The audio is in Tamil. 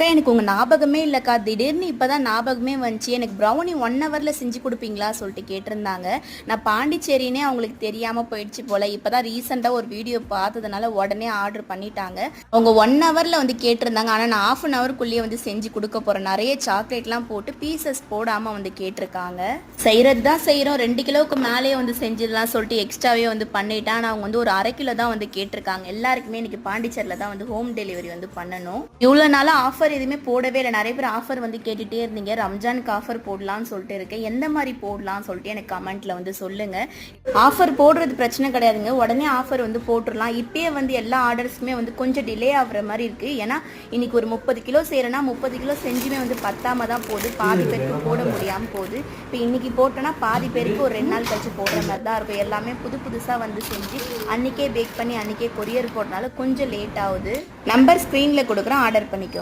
அக்கா எனக்கு உங்கள் ஞாபகமே இல்லைக்கா, திடீர்னு இப்போ தான் ஞாபகமே வந்துச்சு. எனக்கு ப்ரௌனி 1 ஹவரில் செஞ்சு கொடுப்பீங்களா சொல்லிட்டு கேட்டிருந்தாங்க. நான் பாண்டிச்சேரினே அவங்களுக்கு தெரியாமல் போயிடுச்சு போல். இப்போ தான் ரீசெண்டாக ஒரு வீடியோ பார்த்ததுனால உடனே ஆர்டர் பண்ணிட்டாங்க. அவங்க 1 ஹவரில் வந்து கேட்டிருந்தாங்க. ஆனால் நான் 1/2 ஹவருக்குள்ளேயே வந்து செஞ்சு கொடுக்க போகிறேன். நிறைய சாக்லேட்லாம் போட்டு பீசஸ் போடாமல் வந்து கேட்டிருக்காங்க. செய்கிறது தான் செய்கிறோம், 2 கிலோவுக்கு மேலேயே வந்து செஞ்சிடலாம் சொல்லிட்டு எக்ஸ்ட்ராவே வந்து பண்ணிட்டேன். ஆனால் அவங்க வந்து ஒரு 1/2 கிலோ தான் வந்து கேட்டிருக்காங்க. எல்லாருக்குமே இன்னைக்கு பாண்டிச்சேரியில் தான் வந்து ஹோம் டெலிவரி வந்து பண்ணணும். இவ்வளோ நாளாக ஆஃபர் எதுவுமே போடவே இல்லை. நிறைய பேர் ஆஃபர் வந்து கேட்டுகிட்டே இருந்தீங்க. ரம்ஜானுக்கு ஆஃபர் போடலான்னு சொல்லிட்டு இருக்கேன். எந்த மாதிரி போடலாம்னு சொல்லிட்டு எனக்கு கமெண்ட்டில் வந்து சொல்லுங்கள். ஆஃபர் போடுறது பிரச்சனை கிடையாதுங்க, உடனே ஆஃபர் வந்து போட்டுடலாம். இப்போயே வந்து எல்லா ஆர்டர்ஸுமே வந்து கொஞ்சம் டிலே ஆகிற மாதிரி இருக்குது. ஏன்னா இன்றைக்கி ஒரு 30 கிலோ செய்கிறேன்னா 30 கிலோ செஞ்சுமே வந்து பத்தாம தான் போகுது. பாதி பேருக்கு போட முடியாமல் போகுது. இப்போ இன்றைக்கி போட்டோன்னா பாதி பேருக்கு ஒரு 2 நாள் கழிச்சு போடுற மாதிரி தான் இருக்கும். எல்லாமே புதுசாக வந்து செஞ்சு அன்றைக்கே பேக் பண்ணி அன்றைக்கே கொரியர் போட்டனால கொஞ்சம் லேட் ஆகுது. நம்பர் ஸ்க்ரீனில் கொடுக்குறோம், ஆர்டர் பண்ணிக்கோ.